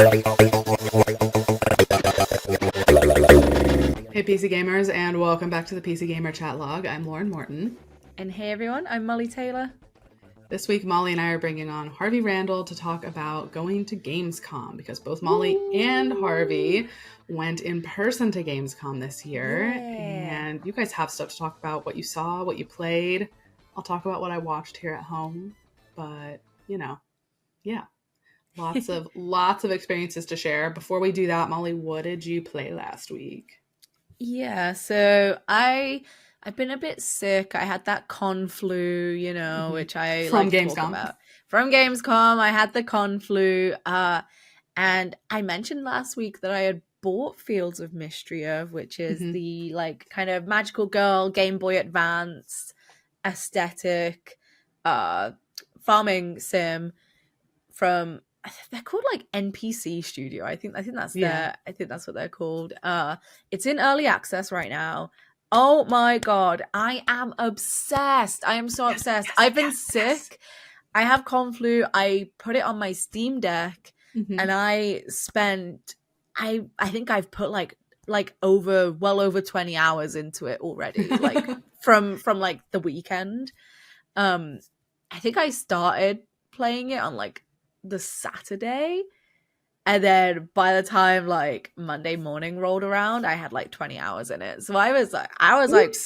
Hey PC Gamers, and welcome back to the PC Gamer Chat Log. I'm Lauren Morton. And hey everyone, I'm Mollie Taylor. This week, Mollie and I are bringing on Harvey Randall to talk about going to Gamescom, because both Mollie and Harvey went in person to Gamescom this year. Yeah. And you guys have stuff to talk about, what you saw, what you played. I'll talk about what I watched here at home. But, yeah. Lots of experiences to share. Before we do that, Mollie, what did you play last week? Yeah, so I've been a bit sick. I had that con flu, which I From like to Gamescom. talk about. From Gamescom, I had the con flu. And I mentioned last week that I had bought Fields of Mystria, which is the like kind of magical girl Game Boy Advance aesthetic farming sim from, they're called like NPC Studio. I think that's what they're called. It's in early access right now. Oh my god, I am obsessed. I am so obsessed. I've been sick. I have con flu. I put it on my Steam Deck and I spent I think I've put like well over 20 hours into it already, like from like the weekend. I think I started playing it on like the Saturday, and then by the time like Monday morning rolled around, I had like 20 hours in it. So I was like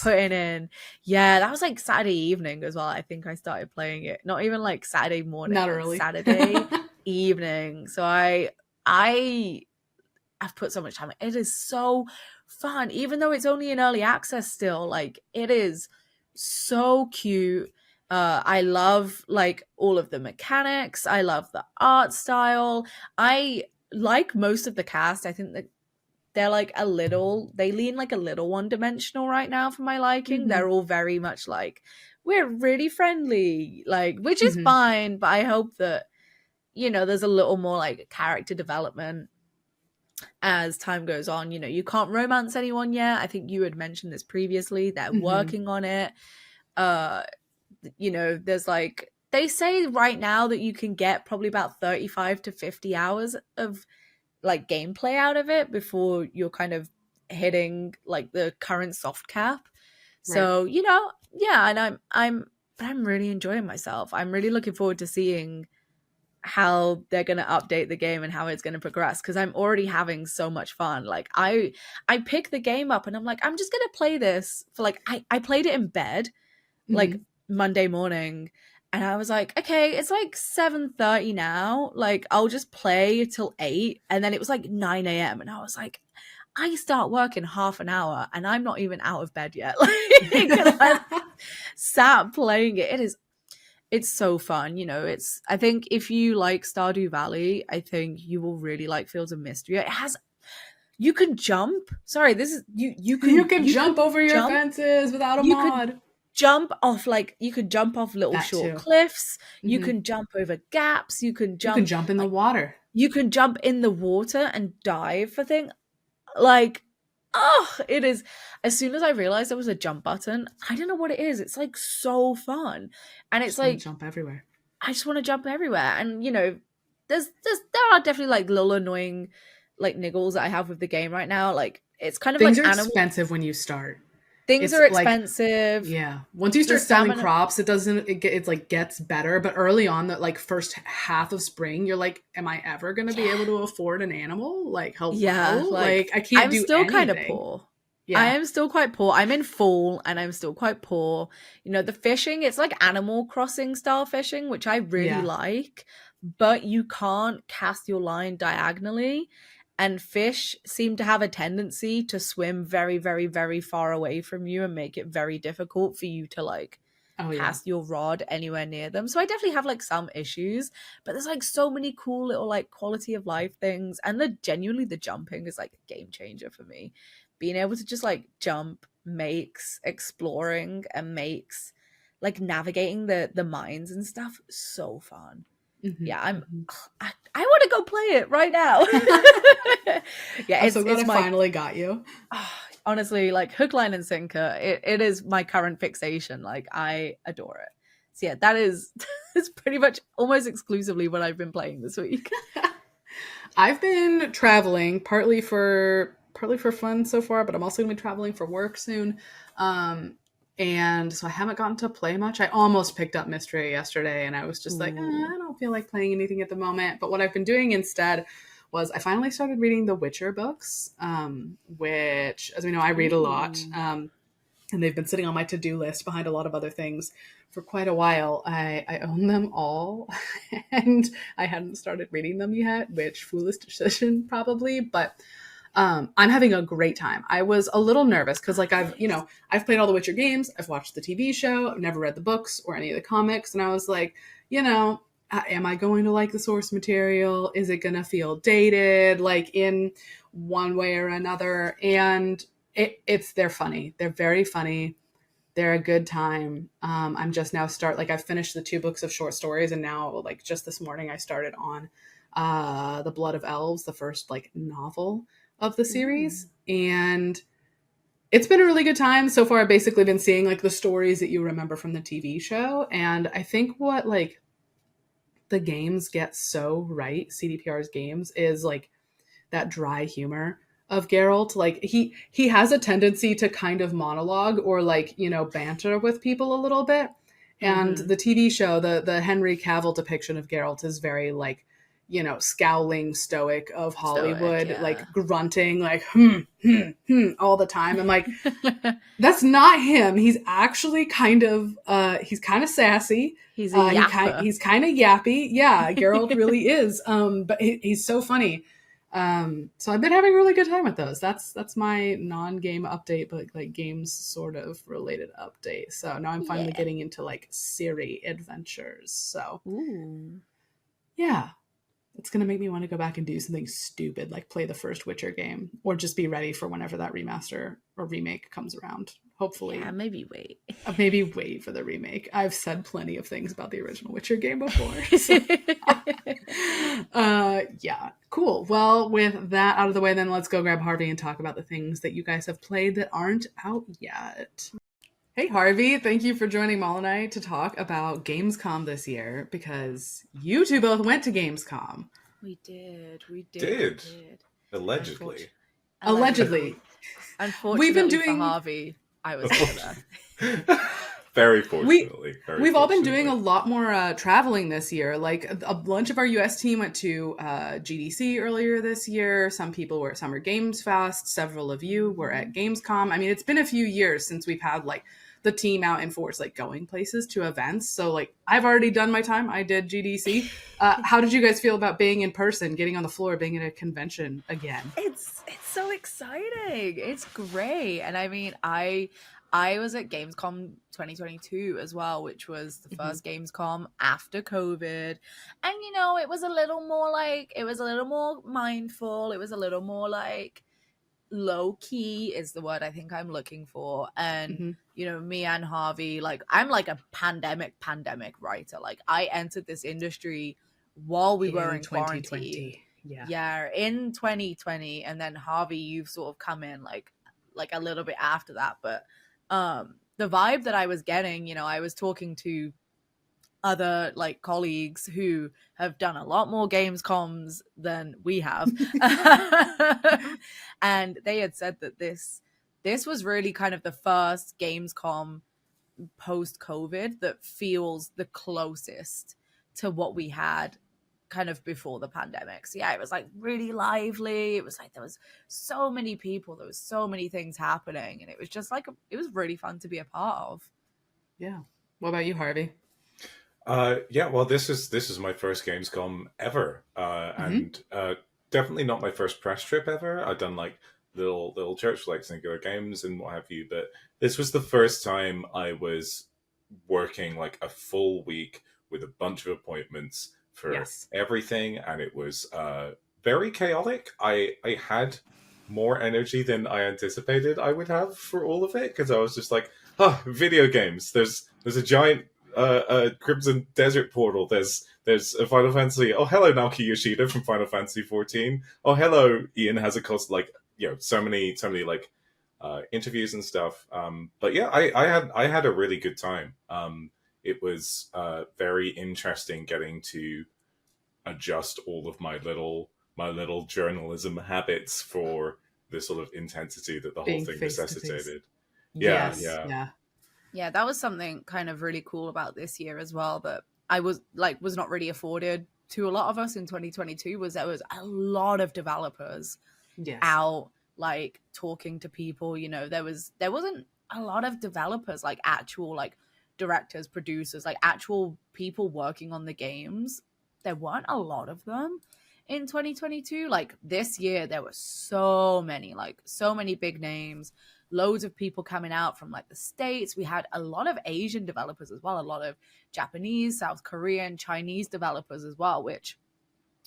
putting in, that was like Saturday evening as well. I think I started playing it, not even like Saturday morning, not early, Saturday evening. So I've put so much time. It is so fun, even though it's only in early access still. Like, it is so cute. I love like all of the mechanics. I love the art style. I like most of the cast. I think that they're like they lean like a little one-dimensional right now for my liking. They're all very much like, we're really friendly, like, which is fine, but I hope that, there's a little more like character development as time goes on. You can't romance anyone yet. I think you had mentioned this previously. They're working on it. There's like, they say right now that you can get probably about 35 to 50 hours of like gameplay out of it before you're kind of hitting like the current soft cap. So, and I'm really enjoying myself. I'm really looking forward to seeing how they're going to update the game and how it's going to progress, because I'm already having so much fun. Like, I pick the game up and I'm like, I'm just going to play this for like, I played it in bed like Monday morning, and I was like, okay, it's like 7:30 now, like I'll just play till 8. And then it was like 9 a.m. and I was like, I start work in half an hour and I'm not even out of bed yet. Like, I sat playing it. It's so fun. I think if you like Stardew Valley, I think you will really like Fields of Mystery. You can jump. Sorry, this is you can jump over your fences without a mod. You could jump off little short cliffs. You can jump over gaps. You can jump in the water. You can jump in the water and dive for things. Like, it is. As soon as I realized there was a jump button, I don't know what it is. It's like so fun, and it's like jump everywhere. I just want to jump everywhere. And there are definitely like little annoying like niggles that I have with the game right now. Like, it's kind of things like are expensive when you start. Things are expensive. Like, once you start selling crops, it like gets better. But early on, that like first half of spring, you're like, am I ever going to be able to afford an animal? Like, hello? Yeah, like I can't do anything. I'm still kind of poor. Yeah. I am still quite poor. I'm in fall and I'm still quite poor. The fishing, it's like Animal Crossing style fishing, which I really like, but you can't cast your line diagonally. And fish seem to have a tendency to swim very, very, very far away from you and make it very difficult for you to like cast your rod anywhere near them. So I definitely have like some issues, but there's like so many cool little like quality of life things. And the jumping is like a game changer for me. Being able to just like jump makes exploring and makes like navigating the mines and stuff so fun. Yeah, I want to go play it right now. I'm so glad I finally got you. Honestly, like hook, line, and sinker. It is my current fixation. Like, I adore it. So yeah, that is pretty much almost exclusively what I've been playing this week. I've been traveling partly for fun so far, but I'm also going to be traveling for work soon. Um, and so I haven't gotten to play much. I almost picked up Mystery yesterday, and I was just like, Ooh. I don't feel like playing anything at the moment. But what I've been doing instead was I finally started reading the Witcher books, which, as we know, I read a lot. Ooh. And they've been sitting on my to-do list behind a lot of other things for quite a while. I own them all, and I hadn't started reading them yet, which foolish decision probably, but I'm having a great time. I was a little nervous because like Nice. I've played all the Witcher games, I've watched the TV show, I've never read the books or any of the comics, and I was like, am I going to like the source material? Is it going to feel dated, like in one way or another? And they're funny. They're very funny. They're a good time. I'm just now I've finished the 2 books of short stories, and now like just this morning I started on The Blood of Elves, the first like novel of the Ooh. series. And it's been a really good time. So far I've basically been seeing like the stories that you remember from the TV show. And I think what like the games get so right, CDPR's games, is like that dry humor of Geralt. Like he has a tendency to kind of monologue or like, banter with people a little bit. And Mm-hmm. the TV show, the Henry Cavill depiction of Geralt is very like, scowling stoic of Stoic, Hollywood, yeah. like grunting, like all the time. And like that's not him. He's actually he's kind of sassy. He's a yapper. He's kind of yappy. Yeah, Geralt really is. But he's so funny. So I've been having a really good time with those. That's my non-game update, but like games sort of related update. So now I'm finally Yeah. getting into like Siri adventures. So Ooh. yeah, it's gonna make me want to go back and do something stupid like play the first Witcher game, or just be ready for whenever that remaster or remake comes around. Yeah, Hopefully, maybe wait. maybe wait for the remake. I've said plenty of things about the original Witcher game before, so yeah, cool. Well, with that out of the way, then let's go grab Harvey and talk about the things that you guys have played that aren't out yet. Hey, Harvey, thank you for joining Mollie and I to talk about Gamescom this year because you two both went to Gamescom. We did. We did. We Did did. allegedly. Allegedly. We've been Unfortunately for doing Harvey, I was over there. Very we fortunately. Very we've all been doing a fortunately. lot more traveling this year. Like a bunch of our US team went to GDC earlier this year. Some people were at Summer Games Fest. Several of you were at Gamescom. I mean, it's been a few years since we've had like the team out in force, like going places to events. So like I've already done my time. I did GDC. How did you guys feel about being in person, getting on the floor, being at a convention again? It's so exciting. It's great. And I mean, I was at Gamescom 2022 as well, which was the Mhm. first Gamescom after COVID. And it was a little more mindful. It was a little more like low key is the word I think I'm looking for. And Mhm. me and Harvey, like I'm like a pandemic writer. Like I entered this industry while we were In in quarantine. 2020. Yeah. Yeah, in 2020, and then Harvey, you've sort of come in like a little bit after that. But the vibe that I was getting, I was talking to other like colleagues who have done a lot more Gamescoms than we have. And they had said that this was really kind of the first Gamescom post COVID that feels the closest to what we had kind of before the pandemic. So yeah, it was like really lively. It was like there was so many people, there was so many things happening, and it was just like it was really fun to be a part of. Yeah. What about you, Harvey? Yeah, well, this is my first Gamescom ever, Mm-hmm. and definitely not my first press trip ever. I've done like little church like singular games and what have you, but this was the first time I was working like a full week with a bunch of appointments for Yes. everything, and it was very chaotic. I had more energy than I anticipated I would have for all of it because I was just like, oh, video games. There's a giant Crimson Desert portal. There's a Final Fantasy. Oh, hello, Naoki Yoshida from Final Fantasy 14. Oh, hello, Ian Hazuko's like so many like interviews and stuff. But yeah, I had a really good time. It was very interesting getting to adjust all of my little my little journalism habits for the sort of intensity that the whole Being thing face to face. necessitated. Yes. Yeah. Yeah, that was something kind of really cool about this year as well, that I was not really afforded to a lot of us in 2022, was there was a lot of developers Yes. out like talking to people. You know, there wasn't a lot of developers, like actual like directors, producers, like actual people working on the games. There weren't a lot of them in 2022. Like this year there were so many big names, loads of people coming out from like the States. We had a lot of Asian developers as well, a lot of Japanese, South Korean, Chinese developers as well, which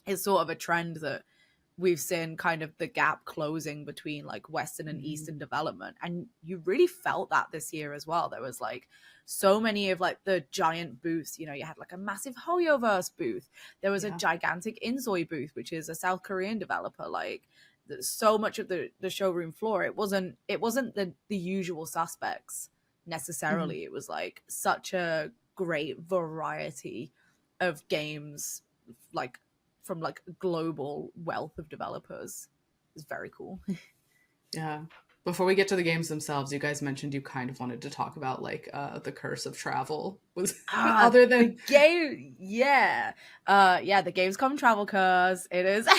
is sort of a trend that we've seen, kind of the gap closing between like Western and Eastern development. And you really felt that this year as well. There was like so many of like the giant booths. You know, you had like a massive Hoyoverse booth. There was a gigantic Inzoi booth, which is a South Korean developer. Like so much of the showroom floor, it wasn't the usual suspects necessarily. It was like such a great variety of games, like from like a global wealth of developers. It's very cool. Yeah. Before we get to the games themselves, you guys mentioned you kind of wanted to talk about like the curse of travel. Was other than the game, the Gamescom travel curse. It is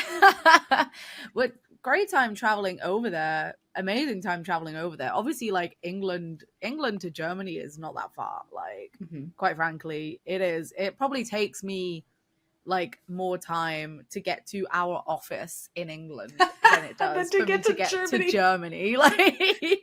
what great time traveling over there. Amazing time traveling over there. Obviously, like England to Germany is not that far. Like, quite frankly, it is. It probably takes me like more time to get to our office in England than it does to for get me to Germany. Like,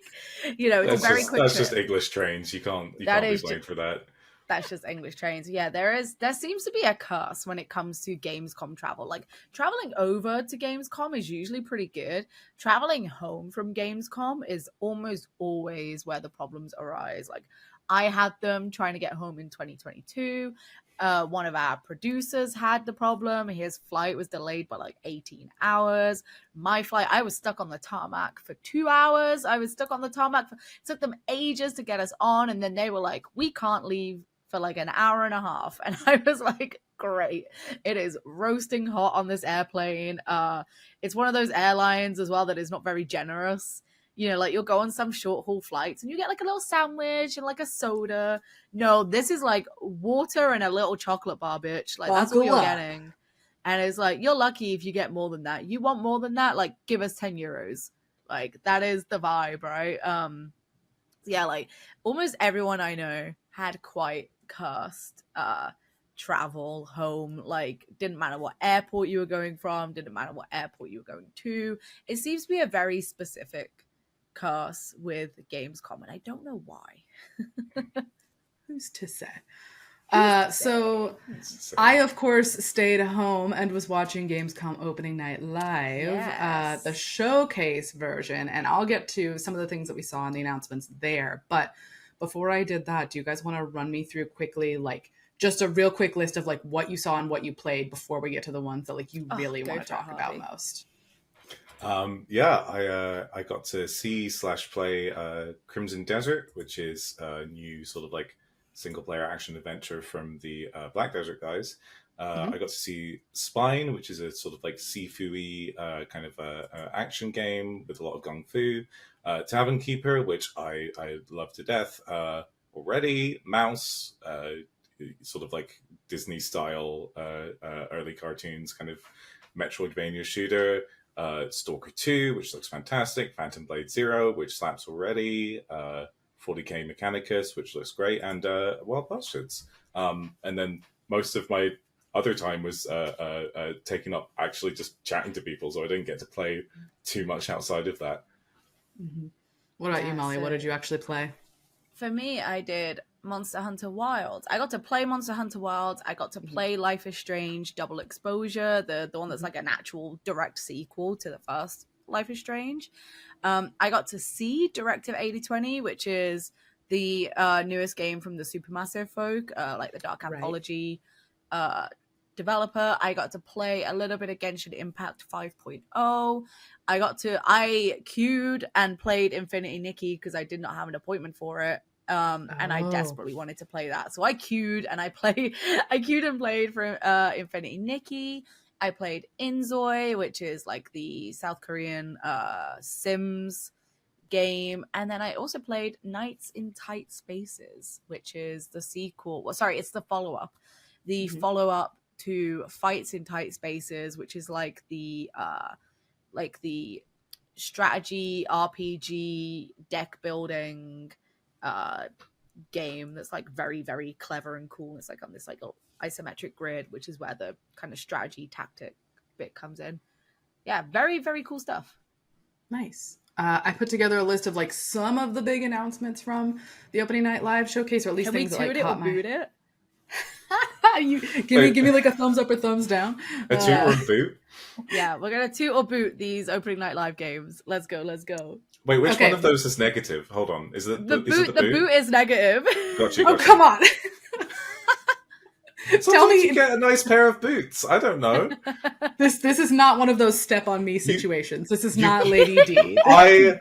you know, it's a very quick That's trip. just English trains. You can't be blamed for that. That's just English trains. Yeah, there seems to be a curse when it comes to Gamescom travel. Like, traveling over to Gamescom is usually pretty good. Traveling home from Gamescom is almost always where the problems arise. Like, I had them trying to get home in 2022. One of our producers had the problem. His flight was delayed by like 18 hours. My flight, I was stuck on the tarmac for 2 hours. It took them ages to get us on. And then they were like, we can't leave for like an hour and a half. And I was like, great. It is roasting hot on this airplane. It's one of those airlines as well that is not very generous. You know, like you'll go on some short haul flights and you get like a little sandwich and like a soda. No, this is like water and a little chocolate bar, bitch. Like that's all you're getting. And it's like, you're lucky if you get more than that. You want more than that? Like, give us 10 euros. Like, that is the vibe, right? Yeah, like almost everyone I know had quite cursed travel home. Like, didn't matter what airport you were going from, didn't matter what airport you were going to. It seems to be a very specific curse with Gamescom, and I don't know why. Who's to say? So I, of course, stayed home and was watching Gamescom opening night live, the showcase version, and I'll get to some of the things that we saw in the announcements there. But before I did that, do you guys want to run me through quickly, like just a real quick list of like what you saw and what you played before we get to the ones that like you really want to talk about most? I got to see/play Crimson Desert, which is a new sort of like single player action adventure from the Black Desert guys. I got to see Spine, which is a sort of like Sifu-y kind of action game with a lot of gung fu. Tavern Keeper, which I love to death already. Mouse, sort of like Disney style early cartoons, kind of Metroidvania shooter. Stalker 2, which looks fantastic. Phantom Blade Zero, which slaps already. 40k Mechanicus, which looks great. And Wild Bastards. And then most of my other time was taken up actually just chatting to people, so I didn't get to play too much outside of that. What about you, Molly? What did you actually play? For me, I did Monster Hunter Wilds. I got to play Monster Hunter Wilds. I got to play Life is Strange Double Exposure, the one that's like an actual direct sequel to the first Life is Strange. I got to see Directive 8020, which is the newest game from the Supermassive folk, like the Dark Anthology developer. I got to play a little bit of Genshin Impact 5.0. I queued and played Infinity Nikki because I did not have an appointment for it. And I desperately wanted to play that. So I queued and played for Infinity Nikki. I played Inzoi, which is like the South Korean Sims game, and then I also played Nights in Tight Spaces, which is the sequel. Well, sorry, it's the follow-up. The follow-up to Fights in Tight Spaces, which is like the strategy RPG deck building game that's like very, very clever and cool. It's like on this like isometric grid, which is where the kind of strategy tactic bit comes in. Yeah, very, very cool stuff. Nice. I put together a list of like some of the big announcements from the opening night live showcase, or at least things that like caught my. Boot it? You give me like a thumbs up or thumbs down. A toot or a boot? Yeah, we're gonna toot or boot these opening night live games. Let's go. Wait, which one of those is negative? Hold on, is it the boot? The boot is negative. Gotcha. Oh, come on. Tell me, you get a nice pair of boots. I don't know. This is not one of those step on me situations. This is not Lady D. I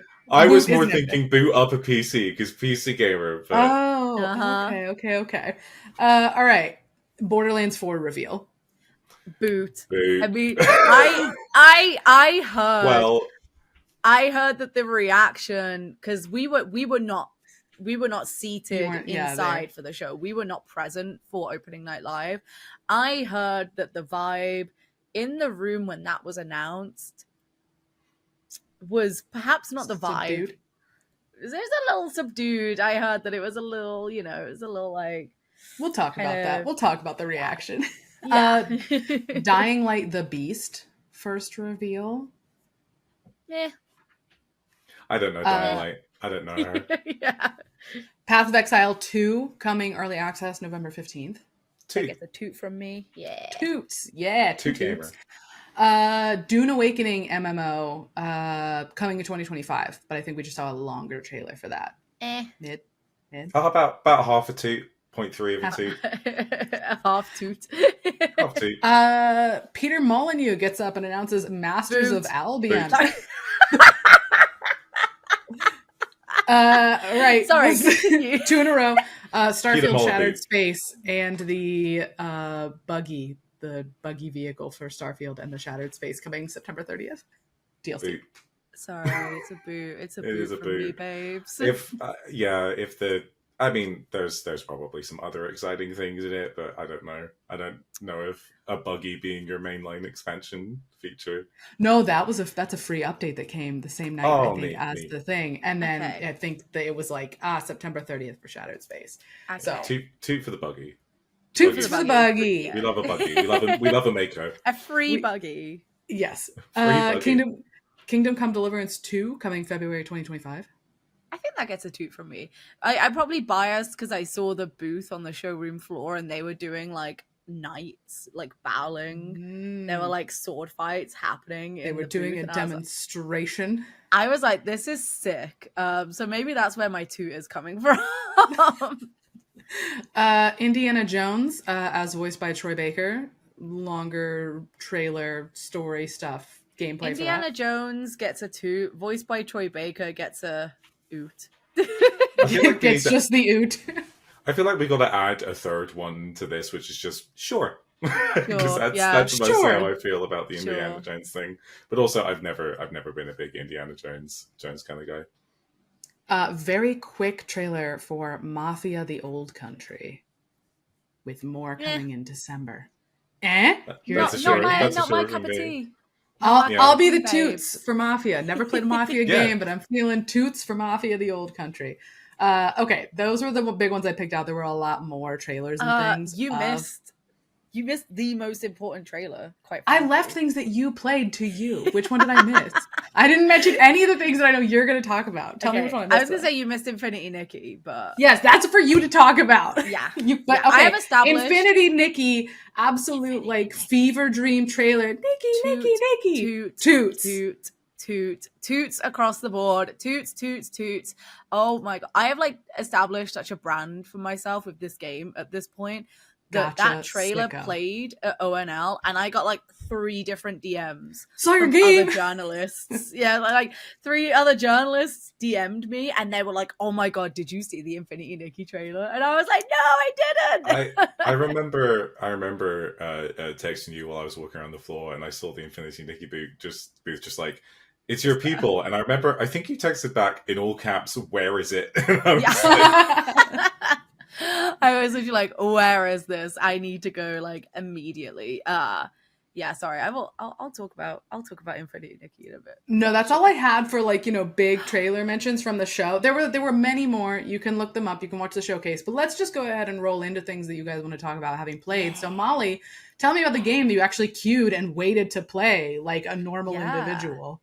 was more thinking boot up a PC because PC gamer. But... Oh, okay. All right, Borderlands 4 reveal. Boot. Boot. I mean, I heard. Well, I heard that the reaction, because we were not seated inside for the show. We were not present for opening night live. I heard that the vibe in the room when that was announced was perhaps not the vibe. Subdued. It was a little subdued. I heard that it was a little, it was a little like. We'll talk about that. We'll talk about the reaction. Yeah. Dying Light the Beast first reveal. Yeah. I don't know Dying Light. I don't know her. Yeah. Path of Exile 2 coming early access November 15th. That gets a toot from me. Yeah. Toots. Yeah. Toot gamer. Dune Awakening MMO coming in 2025, but I think we just saw a longer trailer for that. Mid. How about half a toot? 0.3 of a toot. A half toot. Half toot. Peter Molyneux gets up and announces Masters of Albion. Right. Sorry. 2 in a row. Starfield Molyneux. Shattered Space and the buggy vehicle for Starfield and the Shattered Space coming September 30th. DLC. Boot. Sorry, it's a boot. It's a boot from me, babes. There's probably some other exciting things in it, but I don't know. I don't know if a buggy being your mainline expansion feature. No, that's a free update that came the same night, I think, as the thing. And then I think that it was like, September 30th for Shattered Space. Okay. So Toot for the buggy. Toot for the buggy. We love a buggy. We love a Mako. A free buggy. Yes. Buggy. Kingdom Come Deliverance 2 coming February 2025. I think that gets a toot from me. I'm probably biased because I saw the booth on the showroom floor and they were doing like knights, like bowling. There were like sword fights happening. They were doing a demonstration. I was like, this is sick. So maybe that's where my toot is coming from. Indiana Jones, as voiced by Troy Baker. Longer trailer story stuff. Gameplay Indiana for that. Jones gets a toot. Voiced by Troy Baker gets a oot. It's just the oot. I feel like we got to add a third one to this, which is just sure. Because that's mostly how I feel about the Indiana Jones thing. But also, I've never been a big Indiana Jones kind of guy. Very quick trailer for Mafia: The Old Country, with more coming in December. That's not my cup of tea. I'll be the toots for Mafia. Never played a Mafia game, but I'm feeling toots for Mafia: The Old Country. Okay, those were the big ones I picked out. There were a lot more trailers and things. You missed the most important trailer, quite I frankly. left things that you played to you. Which one did I miss? I didn't mention any of the things that I know you're going to talk about. Tell me which one I missed. I was going to say you missed Infinity Nikki, but... Yes, that's for you to talk about. Yeah. I have established... Infinity Nikki, absolute, like, fever dream trailer. Nikki. Toots across the board. Toots. Oh my God. I have, like, established such a brand for myself with this game at this point that Gotcha, trailer sicko. played at ONL, and I got like 3 different DMs Saw your from game. other journalists. Yeah, like 3 other journalists DM'd me, and they were like, "Oh my god, did you see the Infinity Nikki trailer?" And I was like, "No, I didn't." I remember texting you while I was walking around the floor, and I saw the Infinity Nikki booth just like, it's your people. And I think you texted back in all caps, "Where is it?" And I was like, I was literally like, "Where is this? I need to go like immediately." Yeah, sorry. I'll talk about Infinity Nikki in a bit. No, that's all I had for like, big trailer mentions from the show. There were many more. You can look them up. You can watch the showcase. But let's just go ahead and roll into things that you guys want to talk about having played. So Molly, tell me about the game that you actually queued and waited to play like a normal individual.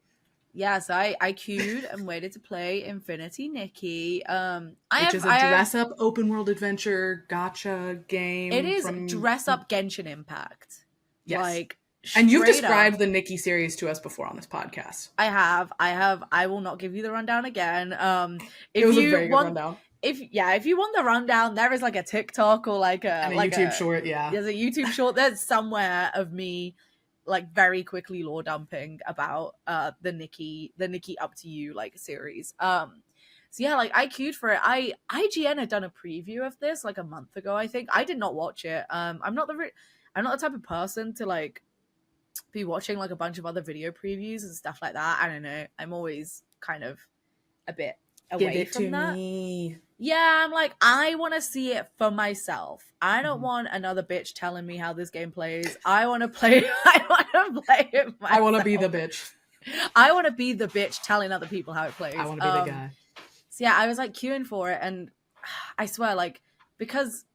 Yeah, so I queued and waited to play Infinity Nikki. Which is a dress-up open world adventure gacha game. It is dress-up Genshin Impact. Yes. Like, and you've described the Nikki series to us before on this podcast. I have. I will not give you the rundown again. It was a very good rundown. If you want the rundown, there is like a TikTok or like a YouTube short. Yeah, there's a YouTube short. There's somewhere of me like very quickly lore dumping about the Nikki Up to You like series. So yeah, like I queued for it. IGN had done a preview of this like a month ago, I think. I did not watch it. I'm not the type of person to like be watching like a bunch of other video previews and stuff like that. I don't know. I'm always kind of a bit away from that. Me. Yeah, I'm like, I want to see it for myself. I don't want another bitch telling me how this game plays. I want to play it myself. I want to be the bitch. I want to be the bitch telling other people how it plays. I want to be the guy. So yeah, I was like queuing for it, and I swear, like, because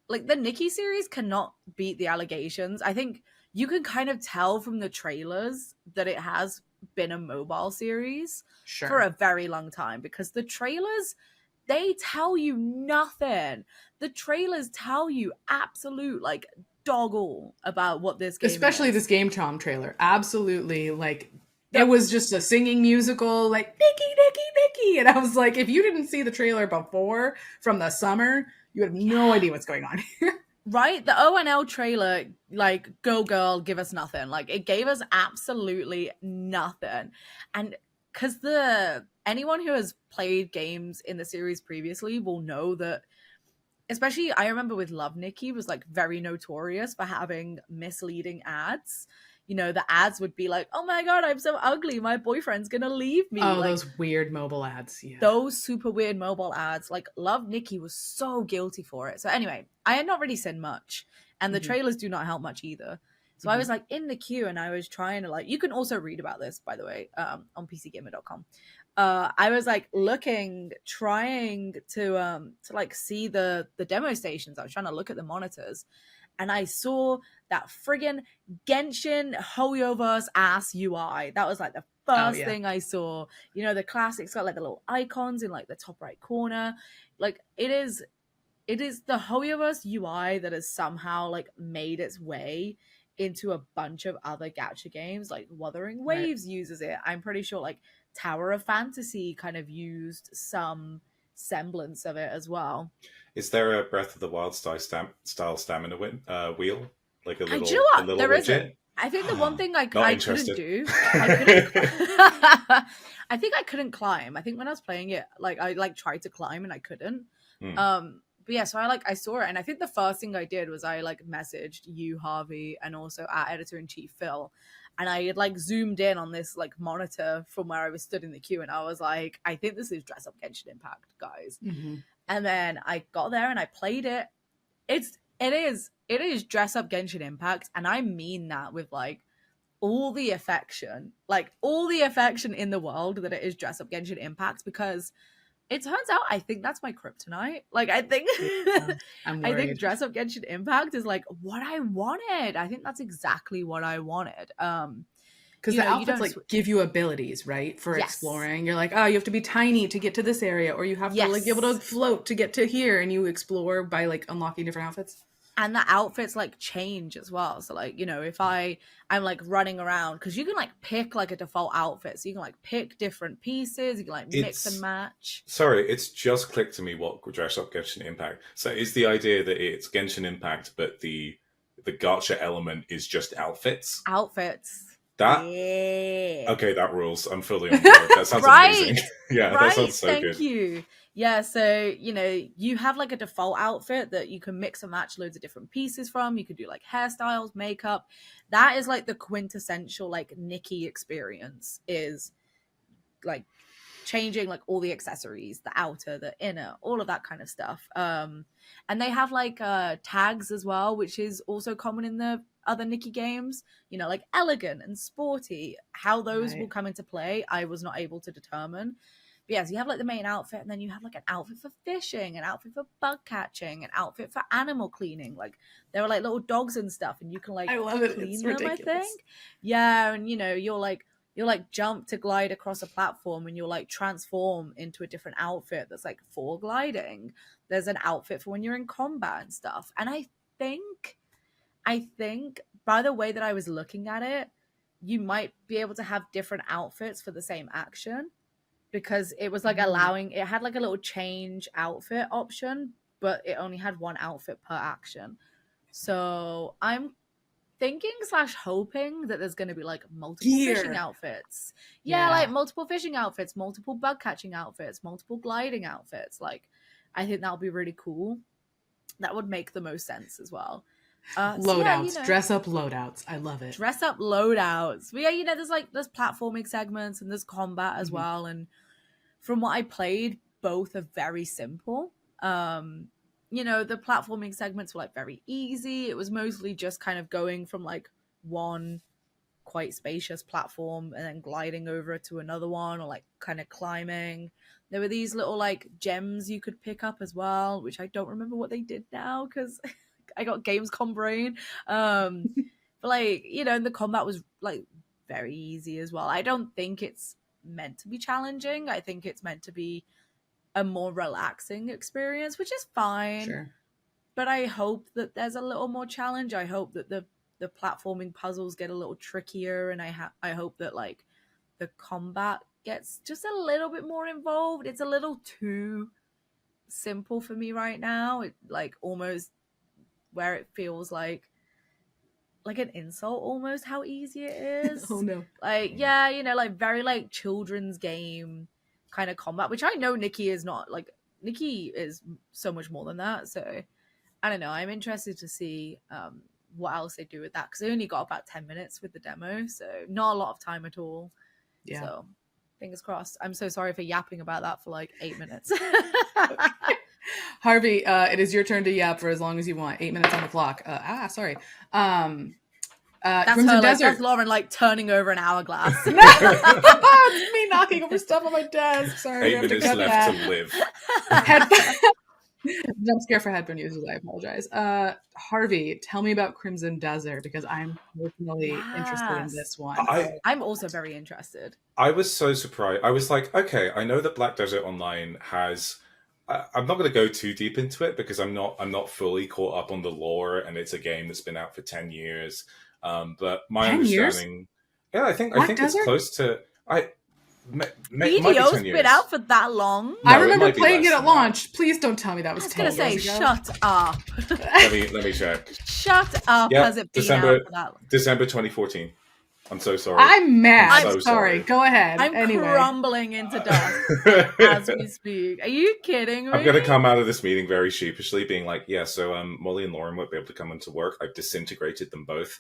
like the Nikki series cannot beat the allegations. I think you can kind of tell from the trailers that it has been a mobile series for a very long time, because the trailers, they tell you nothing. The trailers tell you absolute like dog all about what this game Especially is. this Gamescom trailer. Absolutely. Like, it was just a singing musical, like, Nikki, Nikki, Nikki. And I was like, if you didn't see the trailer before from the summer, you have no idea what's going on here. Right? The ONL trailer, like, go girl, give us nothing. Like, it gave us absolutely nothing. And because anyone who has played games in the series previously will know that, especially I remember with Love Nikki was like very notorious for having misleading ads. You know, the ads would be like, "Oh my god, I'm so ugly, my boyfriend's gonna leave me." Oh, like, those weird mobile ads. Yeah. Those super weird mobile ads. Like, Love Nikki was so guilty for it. So anyway, I had not really seen much, and the trailers do not help much either. So I was like in the queue, and I was trying to like, you can also read about this, by the way, on pcgamer.com. I was like trying to like see the demo stations. I was trying to look at the monitors, and I saw that friggin' Genshin Hoyoverse ass UI. That was like the first thing I saw. You know, the classic, it's got like the little icons in like the top right corner. Like, it is the Hoyoverse UI that has somehow like made its way into a bunch of other gacha games. Like Wuthering Waves uses it. I'm pretty sure like Tower of Fantasy kind of used some semblance of it as well. Is there a Breath of the Wild style stamina wheel? Like a little, there widget? Isn't. I think the one thing I couldn't do, I think I couldn't climb. I think when I was playing it, like I like tried to climb and I couldn't. But yeah, so I saw it, and I think the first thing I did was I like messaged you, Harvey, and also our editor-in-chief, Phil, and I had like zoomed in on this like monitor from where I was stood in the queue, and I was like, I think this is Dress Up Genshin Impact, guys. And then I got there and I played it. It is Dress Up Genshin Impact, and I mean that with like all the affection in the world that it is Dress Up Genshin Impact, because it turns out I think that's my kryptonite. Like, I think I think Dress Up Genshin Impact is like what I wanted. I think that's exactly what I wanted. Because the outfits like give you abilities, right, for exploring. You're like, oh, you have to be tiny to get to this area, or you have to like be able to float to get to here, and you explore by like unlocking different outfits. And the outfits like change as well. So like, you know, if I'm like running around, because you can like pick like a default outfit, so you can like pick different pieces, you can like mix and match. Sorry, it's just clicked to me what dress up Genshin Impact. So is the idea that it's Genshin Impact, but the gacha element is just outfits? Outfits. That yeah. Okay, that rules. I'm fully on board. That sounds amazing. Yeah, right? That sounds so good. Thank you. Yeah, so, you know, you have like a default outfit that you can mix and match loads of different pieces from. You could do like hairstyles, makeup. That is like the quintessential like Nikki experience, is like changing like all the accessories, the outer, the inner, all of that kind of stuff. And they have like tags as well, which is also common in the other Nikki games, you know, like elegant and sporty. How those will come into play, I was not able to determine. But yeah, so you have like the main outfit, and then you have like an outfit for fishing, an outfit for bug catching, an outfit for animal cleaning. Like there are like little dogs and stuff, and you can like I love it. clean It's them, ridiculous. I think. Yeah, and you know, you'll like jump to glide across a platform, and you'll like transform into a different outfit that's like for gliding. There's an outfit for when you're in combat and stuff. And I think by the way that I was looking at it, you might be able to have different outfits for the same action, because it was like allowing, it had like a little change outfit option, but it only had one outfit per action. So I'm thinking / hoping that there's going to be like multiple fishing outfits. Yeah, like multiple fishing outfits, multiple bug catching outfits, multiple gliding outfits. Like, I think that would be really cool. That would make the most sense as well. Loadouts, so yeah, you know, dress up loadouts. I love it. Dress up loadouts. But yeah, you know, there's platforming segments and there's combat as well. And from what I played, both are very simple. You know, the platforming segments were like very easy. It was mostly just kind of going from like one quite spacious platform and then gliding over to another one, or like kind of climbing. There were these little like gems you could pick up as well, which I don't remember what they did now because I got Gamescom brain. But like, you know, the combat was like very easy as well. I don't think it's meant to be challenging. I think it's meant to be a more relaxing experience, which is fine. Sure. But I hope that there's a little more challenge. I hope that the platforming puzzles get a little trickier, and I hope that like the combat gets just a little bit more involved. It's a little too simple for me right now. It like almost where it feels like an insult almost how easy it is. Oh no. Like, yeah, you know, like very like children's game kind of combat, which I know Nikki is not. Like, Nikki is so much more than that. So I don't know. I'm interested to see what else they do with that, because they only got about 10 minutes with the demo, so not a lot of time at all. Yeah. So fingers crossed. I'm so sorry for yapping about that for like 8 minutes. Harvey, it is your turn to yap for as long as you want. 8 minutes on the clock. Sorry. That's Crimson her, Desert. that's Lauren like turning over an hourglass. It's me knocking over stuff on my desk. Sorry. 8 minutes left to live. Jump scare for headphone users. I apologize. Harvey, tell me about Crimson Desert, because I'm personally interested in this one. I'm also very interested. I was so surprised. I was like, okay, I know that Black Desert Online has. I'm not going to go too deep into it because I'm not fully caught up on the lore, and it's a game that's been out for 10 years. But my 10 understanding, years? I think it's close to. BDO's been out for that long. No, I remember playing it at launch. Please don't tell me that was 10 years ago. I was going to say, shut up. let me check. Shut up. Has it been December, out for that long? December 2014. I'm so sorry. I'm mad. I'm so sorry. Go ahead. I'm anyway. crumbling into dust as we speak. Are you kidding me? I'm going to come out of this meeting very sheepishly, being like, yeah, so Mollie and Lauren won't be able to come into work. I've disintegrated them both.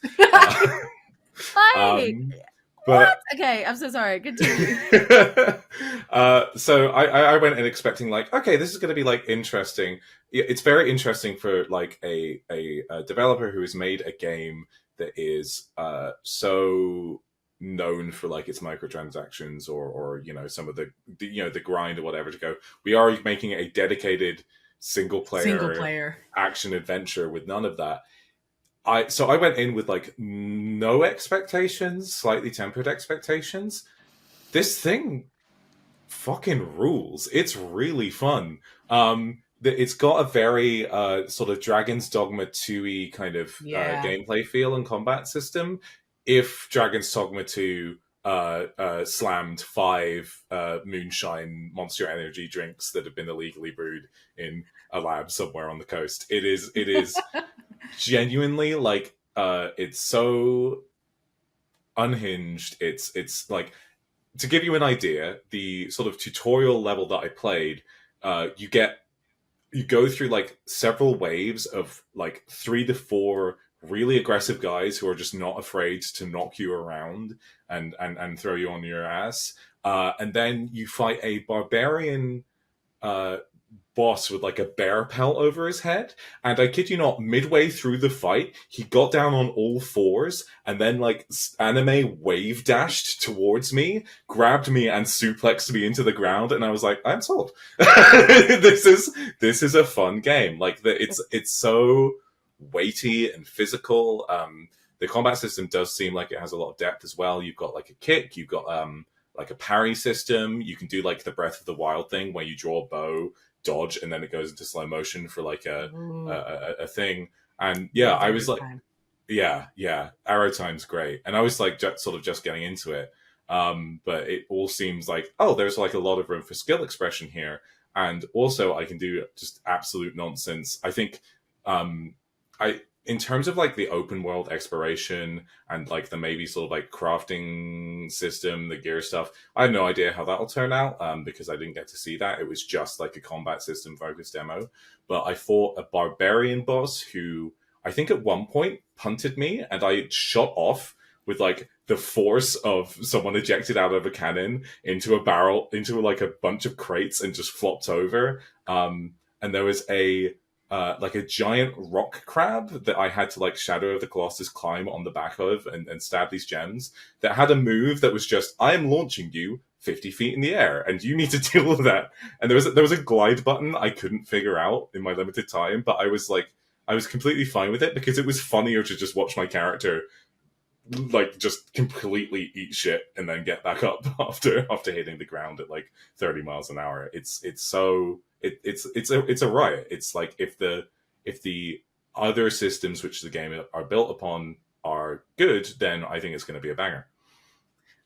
What? Okay, I'm so sorry. Continue. So I went in expecting like, okay, this is going to be like interesting. It's very interesting for like a developer who has made a game that is so known for like its microtransactions or you know some of the grind or whatever, to go, we are making a dedicated single player action adventure with none of that. So I went in with like no expectations, slightly tempered expectations. This thing fucking rules. It's really fun. it's got a very sort of Dragon's Dogma 2-y kind of gameplay feel and combat system. If Dragon's Dogma 2 slammed 5 moonshine Monster Energy drinks that have been illegally brewed in a lab somewhere on the coast, it is genuinely like it's so unhinged. It's like, to give you an idea, the sort of tutorial level that I played, you go through like several waves of like 3 to 4 really aggressive guys who are just not afraid to knock you around and throw you on your ass. And then you fight a barbarian boss with like a bear pelt over his head. And I kid you not, midway through the fight, he got down on all 4s and then like anime wave dashed towards me, grabbed me and suplexed me into the ground. And I was like, I'm sold. This is a fun game. Like it's so weighty and physical. The combat system does seem like it has a lot of depth as well. You've got like a kick, you've got like a parry system. You can do like the Breath of the Wild thing where you draw a bow, dodge, and then it goes into slow motion for like a thing. And yeah, I was like, yeah, arrow time's great. And I was like sort of just getting into it. But it all seems like, oh, there's like a lot of room for skill expression here. And also I can do just absolute nonsense. I think in terms of like the open world exploration and like the maybe sort of like crafting system, the gear stuff, I have no idea how that'll turn out because I didn't get to see that. It was just like a combat system focused demo. But I fought a barbarian boss who I think at one point punted me and I shot off with like the force of someone ejected out of a cannon into a barrel, into like a bunch of crates and just flopped over. And there was like a giant rock crab that I had to like Shadow of the Colossus climb on the back of and stab these gems, that had a move that was just, I am launching you 50 feet in the air and you need to deal with that. And there was a glide button I couldn't figure out in my limited time, but I was completely fine with it because it was funnier to just watch my character like just completely eat shit and then get back up after hitting the ground at like 30 miles an hour. It's a riot. It's like if the other systems which the game are built upon are good, then I think it's going to be a banger.